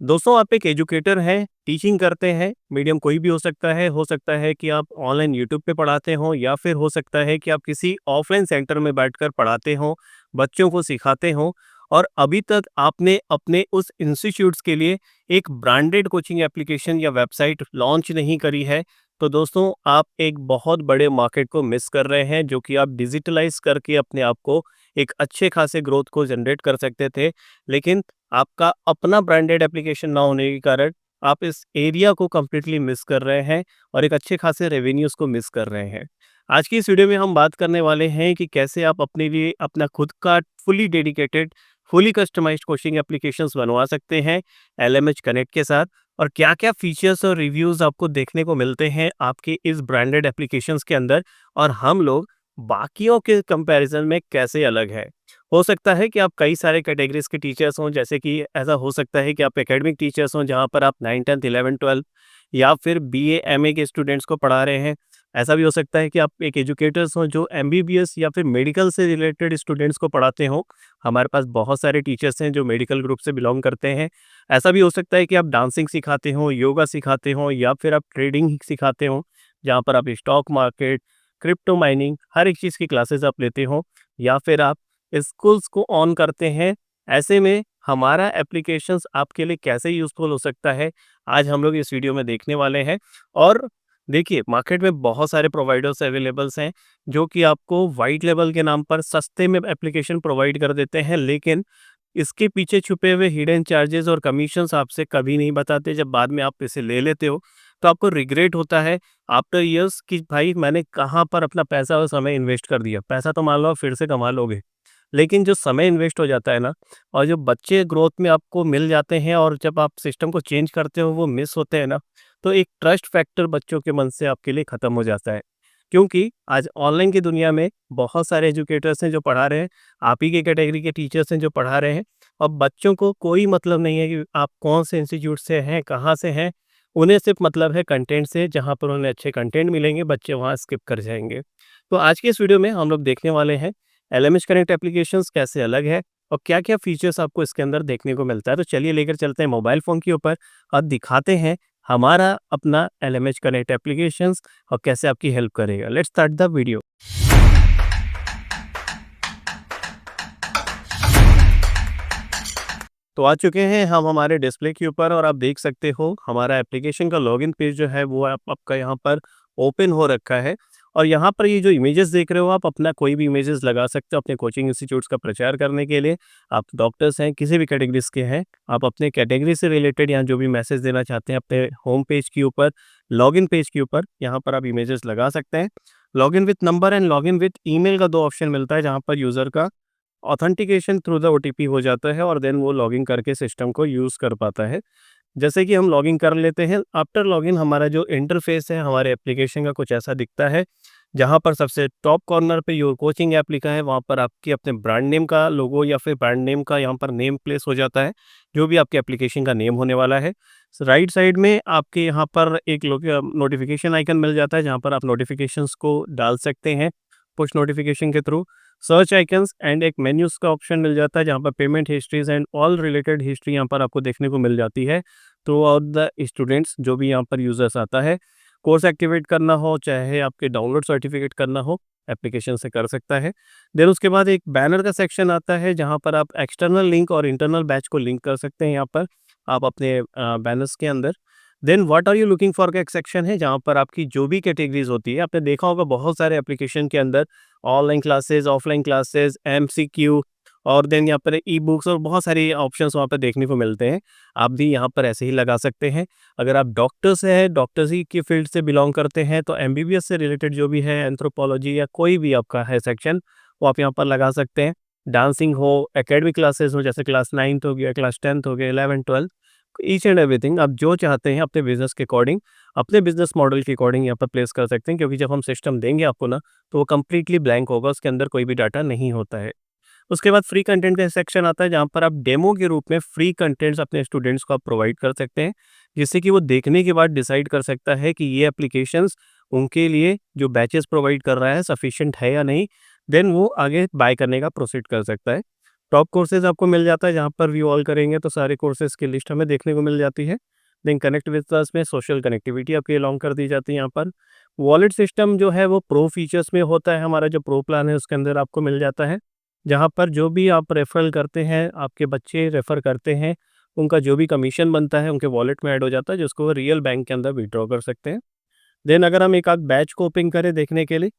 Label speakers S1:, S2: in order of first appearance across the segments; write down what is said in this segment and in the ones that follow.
S1: दोस्तों आप एक एजुकेटर हैं, टीचिंग करते हैं, मीडियम कोई भी हो सकता है कि आप ऑनलाइन यूट्यूब पे पढ़ाते हों या फिर हो सकता है कि आप किसी ऑफलाइन सेंटर में बैठकर पढ़ाते हों, बच्चों को सिखाते हों और अभी तक आपने अपने उस इंस्टीट्यूट्स के लिए एक ब्रांडेड कोचिंग एप्लीकेशन या वेबसाइट लॉन्च नहीं करी है, तो दोस्तों आप एक बहुत बड़े मार्केट को मिस कर रहे हैं जो कि आप डिजिटलाइज़ करके अपने आप को एक अच्छे खासे ग्रोथ को जनरेट कर सकते थे। लेकिन आपका अपना ब्रांडेड एप्लीकेशन ना होने के कारण आप इस एरिया को कंप्लीटली मिस कर रहे हैं और एक अच्छे खासे रेवेन्यूज़ को मिस कर रहे हैं। आज की इस वीडियो में हम बात करने वाले हैं कि कैसे आप अपने लिए अपना खुद का fully dedicated, fully customized coaching applications बनवा सकते हैं एलएमएच कनेक्ट के साथ और क्या-क्या फीचर्स और रिव्यूज़ आपको देखने को मिलते हैं आपके इस ब्रांडेड एप्लीकेशंस के अंदर और हम लोग बाकियों के कंपैरिजन में कैसे अलग है। हो सकता है कि आप कई सारे कैटेगरीज़ के टीचर्स हों, जैसे कि ऐसा हो सकता है कि आप एकेडमिक टीचर्स हों, जहाँ पर आप 9, 10, 11, 12 या फिर बीए, एमए के स्टूडेंट्स को पढ़ा रहे हैं। ऐसा भी हो सकता है कि आप एक एजुकेटर्स हों, जो एमबीबीएस या फिर मेडिकल से रिलेटेड स्टूडेंट्स को पढ़ाते हों। हमारे पास बहुत सारे टीचर्स हैं, जो मेडिकल ग्रुप से बिलॉन्ग करते हैं। ऐसा भी हो सकता है कि आप डांसिंग सिखाते हों, योगा सिखाते हों या फिर आप ट्रेडिंग सिखाते हों, जहाँ पर आप स्टॉक मार्केट, क्रिप्टो माइनिंग, हर एक चीज़ की क्लासेस आप लेते हों या फिर आप स्कूल्स को ऑन करते हैं। ऐसे में हमारा एप्लीकेशंस आपके लिए कैसे यूज़फुल हो सकता है, आज हम लोग इस वीडियो में देखने वाले हैं। और देखिए, मार्केट में बहुत सारे प्रोवाइडर्स अवेलेबल्स हैं, जो कि आपको व्हाइट लेबल के नाम पर सस्ते में एप्लीकेशन प्रोवाइड कर देते हैं, लेकिन इसके पीछे छुपे हुए हिडन चार्जेस और कमीशंस आपसे कभी नहीं बताते। जब बाद में आप इसे ले लेते हो, तो आपको रिग्रेट होता है आफ्टर ईयर्स कि भाई मैंने कहाँ पर अपना पैसा और समय इन्वेस्ट कर दिया। पैसा तो मान लो आप फिर से कमा लोगे, लेकिन जो समय इन्वेस्ट हो जाता है ना और जो बच्चे ग्रोथ में आपको मिल जाते हैं और जब आप सिस्टम को चेंज करते हो वो मिस होते हैं ना, तो एक ट्रस्ट फैक्टर बच्चों के मन से आपके लिए ख़त्म हो जाता है। क्योंकि आज ऑनलाइन की दुनिया में बहुत सारे एजुकेटर्स हैं जो पढ़ा रहे हैं, आप ही के कैटेगरी के टीचर्स हैं जो पढ़ा रहे हैं और बच्चों को कोई मतलब नहीं है कि आप कौन से इंस्टीट्यूट से हैं, कहाँ से हैं। उन्हें सिर्फ मतलब है कंटेंट से, जहाँ पर उन्हें अच्छे कंटेंट मिलेंगे, बच्चे वहाँ स्किप कर जाएँगे। तो आज की इस वीडियो में हम लोग देखने वाले हैं एलएमएच कनेक्ट एप्लीकेशंस कैसे अलग है और क्या-क्या फीचर्स आपको इसके अंदर देखने को मिलता है। तो चलिए लेकर चलते हैं मोबाइल फ़ोन के ऊपर और दिखाते हैं हमारा अपना एलएमएच कनेक्ट एप्लीकेशंस और कैसे आपकी हेल्प करेगा। Let's start the video. तो आ चुके हैं हम हमारे डिस्प्ले के ऊपर और आप देख सकते हो हमारा एप्लीकेशन का लॉगिन पेज जो है वो आपका यहाँ पर ओपन हो रखा है और यहाँ पर ये जो इमेजेस देख रहे हो आप अपना कोई भी इमेजेस लगा सकते हो अपने कोचिंग इंस्टीट्यूट्स का प्रचार करने के लिए। आप डॉक्टर्स हैं, किसी भी कैटेगरीज के हैं, आप अपने कैटेगरी से रिलेटेड यहाँ जो भी मैसेज देना चाहते हैं अपने होम पेज के ऊपर, लॉगिन पेज के ऊपर यहाँ पर आप इमेजेस लगा सकते हैं। Login with number and login with email का दो ऑप्शन मिलता है, जहाँ पर यूज़र का ऑथेंटिकेशन थ्रू द ओटीपी हो जाता है और देन वो लॉगिन करके सिस्टम को यूज़ कर पाता है। जैसे कि हम लॉगिन कर लेते हैं, आफ्टर लॉगिन हमारा जो इंटरफेस है हमारे एप्लीकेशन का कुछ ऐसा दिखता है, जहाँ पर सबसे टॉप कॉर्नर पे योर कोचिंग ऐप लिखा है, वहाँ पर आपकी अपने ब्रांड नेम का लोगो या फिर ब्रांड नेम का यहाँ पर नेम प्लेस हो जाता है, जो भी आपके एप्लीकेशन का नेम होने वाला है। राइट साइड में आपके यहाँ पर एक नोटिफिकेशन आइकन मिल जाता है, जहाँ पर आप नोटिफिकेशंस को डाल सकते हैं पुश नोटिफिकेशन के थ्रू। सर्च आइकन्स एंड एक मेन्यूज़ का ऑप्शन मिल जाता है, जहाँ पर payment histories and all related history यहाँ पर आपको देखने को मिल जाती है थ्रू आउट द स्टूडेंट्स, जो भी यहाँ पर यूज़र्स आता है। कोर्स एक्टिवेट करना हो, चाहे आपके डाउनलोड सर्टिफिकेट करना हो, एप्लीकेशन से कर सकता है। देन उसके बाद एक बैनर का सेक्शन आता है, जहाँ पर आप एक्सटर्नल लिंक और इंटरनल बैच को लिंक कर सकते हैं यहाँ पर आप अपने बैनर्स के अंदर। Then what are you looking for का एक सेक्शन है, जहाँ पर आपकी जो भी कैटेगरीज़ होती है, आपने देखा होगा बहुत सारे एप्लीकेशन के अंदर online classes, offline classes, MCQ और देन यहाँ पर ई बुक्स और बहुत सारी ऑप्शंस वहाँ पे देखने को मिलते हैं। आप भी यहाँ पर ऐसे ही लगा सकते हैं। अगर आप डॉक्टर से हैं, डॉक्टर्स ही की फील्ड से बिलॉन्ग करते हैं, तो एमबीबीएस से रिलेटेड जो भी है, एंथ्रोपोलॉजी या कोई भी आपका है सेक्शन, वो आप यहाँ पर लगा सकते हैं। डांसिंग हो, एकेडमिक क्लासेस हो, जैसे क्लास 9th हो गया, क्लास 10th हो गया, 11, 12, ईच एंड एवरीथिंग आप जो चाहते हैं अपने बिज़नेस के अकॉर्डिंग, अपने बिज़नेस मॉडल के अकॉर्डिंग यहाँ पर प्लेस कर सकते हैं, क्योंकि जब हम सिस्टम देंगे आपको ना, तो वो कंप्लीटली ब्लैंक होगा, उसके अंदर कोई भी डाटा नहीं होता है। उसके बाद फ्री कंटेंट का सेक्शन आता है, जहाँ पर आप डेमो के रूप में फ्री कंटेंट्स अपने स्टूडेंट्स को आप प्रोवाइड कर सकते हैं, जिससे कि वो देखने के बाद डिसाइड कर सकता है कि ये एप्लीकेशंस उनके लिए जो बैचेस प्रोवाइड कर रहा है सफिशिएंट है या नहीं। देन वो आगे बाय करने का प्रोसीड कर सकता है। टॉप कोर्सेज़ आपको मिल जाता है, जहाँ पर व्यू ऑल करेंगे तो सारे कोर्सेज़ की लिस्ट हमें देखने को मिल जाती है। देन कनेक्ट विद अस में सोशल कनेक्टिविटी आपकी अलाउंग कर दी जाती है यहाँ पर। वॉलेट सिस्टम जो है वो प्रो फीचर्स में होता है, हमारा जो प्रो प्लान है उसके अंदर आपको मिल जाता है। जहाँ पर जो भी आप रेफ़रल करते हैं, आपके बच्चे रेफ़र करते हैं, उनका जो भी कमीशन बनता है उनके वॉलेट में ऐड हो जाता है, जिसको वो रियल बैंक के अंदर विथड्रॉ कर सकते हैं। देन अगर हम एक आध बैच को ओपन करें देखने के लिए,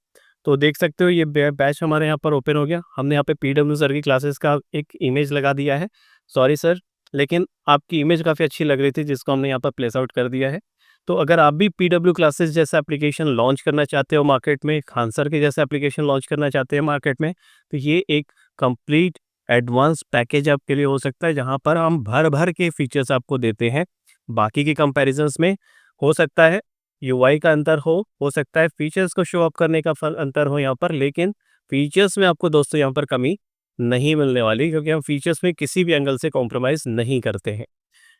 S1: तो देख सकते हो ये बैच हमारे यहाँ पर ओपन हो गया। हमने यहाँ पे पीडब्ल्यू सर की क्लासेस का एक इमेज लगा दिया है। सॉरी सर, लेकिन आपकी इमेज काफ़ी अच्छी लग रही थी जिसको हमने यहाँ पर प्लेस आउट कर दिया है। तो अगर आप भी पीडब्ल्यू क्लासेस जैसा एप्लीकेशन लॉन्च करना चाहते हो मार्केट में, खान सर के जैसा एप्लीकेशन लॉन्च करना चाहते हैं मार्केट में, तो ये एक कंप्लीट एडवांस पैकेज आपके लिए हो सकता है, जहाँ पर हम भर-भर के फीचर्स आपको देते हैं। बाकी के कंपैरिजन्स में हो सकता है यूआई का अंतर हो सकता है फीचर्स को शो ऑफ करने का अंतर हो यहाँ पर, लेकिन फीचर्स में आपको दोस्तों यहाँ पर कमी नहीं मिलने वाली, क्योंकि हम फीचर्स में किसी भी एंगल से कॉम्प्रोमाइज़ नहीं करते हैं।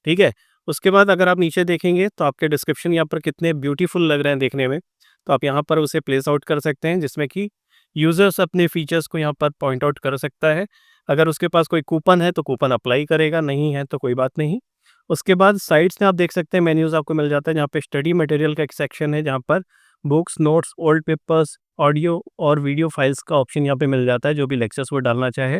S1: ठीक है? उसके बाद अगर आप नीचे देखेंगे तो आपके डिस्क्रिप्शन यहाँ पर कितने ब्यूटीफुल लग रहे हैं देखने में, तो आप यहाँ पर उसे प्लेस आउट कर सकते हैं, जिसमें कि यूज़र्स अपने फीचर्स को यहाँ पर पॉइंट आउट कर सकता है। अगर उसके पास कोई कूपन है तो कूपन अप्लाई करेगा, नहीं है तो कोई बात नहीं। उसके बाद साइड्स में आप देख सकते हैं मेन्यूज़ आपको मिल जाता है, जहाँ पे स्टडी मटेरियल का एक सेक्शन है, जहाँ पर books, notes, old papers, audio और वीडियो फाइल्स का ऑप्शन यहाँ पे मिल जाता है, जो भी लेक्चर्स वो डालना चाहे।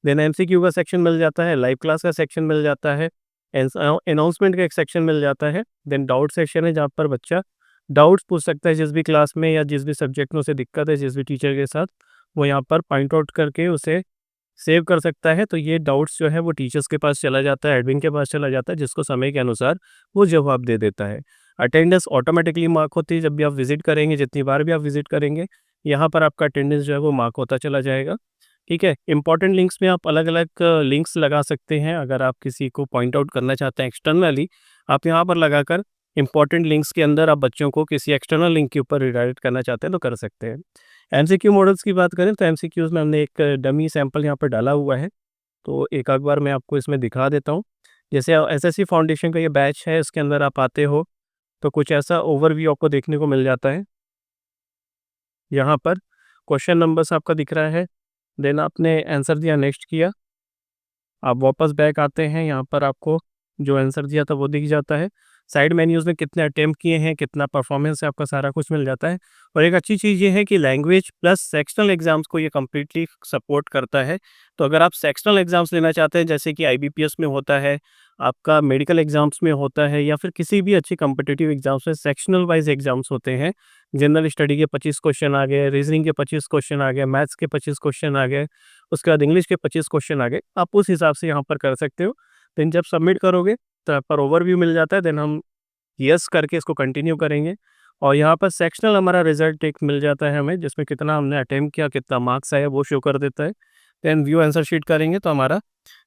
S1: देन एमसीक्यू का सेक्शन मिल जाता है, लाइव क्लास का सेक्शन मिल जाता है, अनाउंसमेंट का एक सेक्शन मिल जाता है। देन डाउट सेक्शन है, जहाँ पर बच्चा डाउट्स पूछ सकता है जिस भी क्लास में या जिस भी सब्जेक्ट में उसे दिक्कत है, जिस भी टीचर के साथ, वो यहाँ पर पॉइंट आउट करके उसे सेव कर सकता है। तो ये डाउट्स जो है वो टीचर्स के पास चला जाता है, एडमिन के पास चला जाता है, जिसको समय के अनुसार वो जवाब दे देता है। अटेंडेंस ऑटोमेटिकली मार्क होती है जब भी आप विज़िट करेंगे, जितनी बार भी आप विज़िट करेंगे, यहाँ पर आपका अटेंडेंस जो है वो मार्क होता चला जाएगा। ठीक है? इम्पोर्टेंट लिंक्स में आप अलग-अलग लिंक्स लगा सकते हैं। अगर आप किसी को पॉइंट आउट करना चाहते हैं एक्सटर्नली, आप यहाँ पर लगाकर इम्पोर्टेंट लिंक्स के अंदर आप बच्चों को किसी एक्सटर्नल लिंक के ऊपर रिडायरेक्ट करना चाहते हैं तो कर सकते हैं। एमसीक्यू मॉडल्स की बात करें तो एमसीक्यूज़ में हमने एक डमी सैंपल यहाँ पर डाला हुआ है, तो एक आध बार मैं आपको इसमें दिखा देता हूँ। जैसे एसएससी फाउंडेशन का ये बैच है, इसके अंदर आप आते हो, तो कुछ ऐसा ओवरव्यू आपको देखने को मिल जाता है। यहाँ पर क्वेश्चन नंबर्स आपका दिख रहा है, देन आपने आंसर दिया, नेक्स्ट किया, आप वापस बैक आते हैं, यहाँ पर आपको जो आंसर दिया था वो दिख जाता है। साइड मेन्यूज़ में कितने अटेम्प्ट किए हैं, कितना परफॉर्मेंस है, आपका सारा कुछ मिल जाता है। और एक अच्छी चीज़ ये है कि लैंग्वेज प्लस सेक्शनल एग्ज़ाम्स को ये कम्प्लीटली सपोर्ट करता है। तो अगर आप सेक्शनल एग्ज़ाम्स लेना चाहते हैं, जैसे कि आईबीपीएस में होता है, आपका मेडिकल एग्ज़ाम्स में होता है, या फिर किसी भी अच्छी कॉम्पिटिटिव एग्ज़ाम्स में सेक्शनल वाइज़ एग्ज़ाम्स होते हैं। जनरल स्टडी के 25 क्वेश्चन आ गए, रीज़निंग के 25 क्वेश्चन आ गए, मैथ्स के 25 क्वेश्चन आ गए, उसके बाद इंग्लिश के 25 क्वेश्चन आ गए। आप उस हिसाब से यहाँ पर कर सकते हो। देन जब सबमिट करोगे तो यहाँ पर ओवरव्यू मिल जाता है, देन हम यस करके इसको कंटिन्यू करेंगे, और यहाँ पर सेक्शनल हमारा रिजल्ट एक मिल जाता है हमें, जिसमें कितना हमने अटेम्प्ट किया, कितना मार्क्स आया वो शो कर देता है। देन व्यू आंसर शीट करेंगे तो हमारा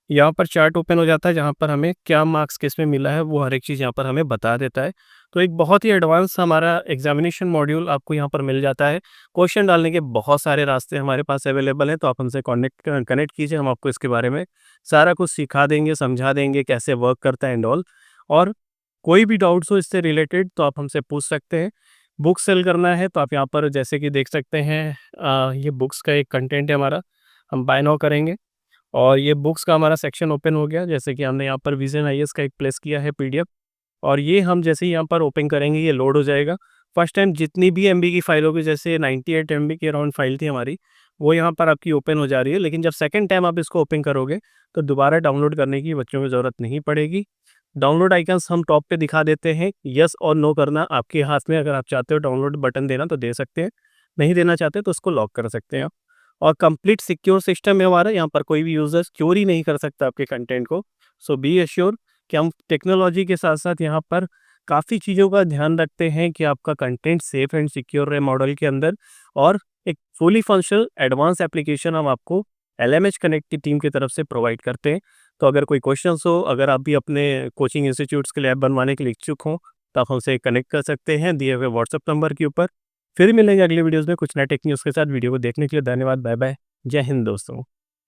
S1: यहाँ पर चार्ट ओपन हो जाता है, जहाँ पर हमें क्या मार्क्स किस में मिला है वो हर एक चीज़ यहाँ पर हमें बता देता है। तो एक बहुत ही एडवांस हमारा एग्जामिनेशन मॉड्यूल आपको यहाँ पर मिल जाता है। क्वेश्चन डालने के बहुत सारे रास्ते हमारे पास अवेलेबल हैं, तो आप हमसे कनेक्ट कीजिए, हम आपको इसके बारे में सारा कुछ सिखा देंगे, समझा देंगे कैसे वर्क करता है एंड ऑल। और कोई भी डाउट्स हो इससे रिलेटेड तो आप हमसे पूछ सकते हैं। बुक सेल करना है तो आप यहाँ पर जैसे कि देख सकते हैं, ये बुक्स का एक कंटेंट है हमारा, हम बाय नाउ करेंगे और ये बुक्स का हमारा सेक्शन ओपन हो गया। जैसे कि हमने यहाँ पर विजन आईएएस का एक प्लेस किया है पीडीएफ, और ये हम जैसे ही यहाँ पर ओपन करेंगे ये लोड हो जाएगा। फर्स्ट टाइम जितनी भी एमबी की फाइल होगी, जैसे 98 एमबी की अराउंड फाइल थी हमारी, वो यहाँ पर आपकी ओपन हो जा रही है। लेकिन जब सेकंड टाइम आप इसको ओपन करोगे तो दोबारा डाउनलोड करने की बच्चों को ज़रूरत नहीं पड़ेगी। डाउनलोड आइकन्स हम टॉप पे दिखा देते हैं, यस और नो करना आपके हाथ में। अगर आप चाहते हो डाउनलोड बटन देना तो दे सकते हैं, नहीं देना चाहते तो उसको लॉक कर सकते हैं। और कंप्लीट सिक्योर सिस्टम है हमारा, यहाँ पर कोई भी यूज़र चोरी नहीं कर सकता आपके कंटेंट को। सो बी एश्योर कि हम टेक्नोलॉजी के साथ साथ यहाँ पर काफ़ी चीज़ों का ध्यान रखते हैं कि आपका कंटेंट सेफ एंड सिक्योर रहे मॉडल के अंदर। और एक फुली फंक्शनल एडवांस एप्लीकेशन हम आपको एलएमएच कनेक्ट की टीम की तरफ से प्रोवाइड करते हैं। तो अगर कोई क्वेश्चंस हो, अगर आप भी अपने कोचिंग इंस्टीट्यूट्स के लिए ऐप बनवाने के लिए इच्छुक हों, तो आप हमसे कनेक्ट कर सकते हैं दिए हुए व्हाट्सएप नंबर के ऊपर। फिर मिलेंगे अगले वीडियोज़ में कुछ नए टेक न्यूज़ के साथ। वीडियो को देखने के लिए धन्यवाद। Bye bye. जय हिंद दोस्तों।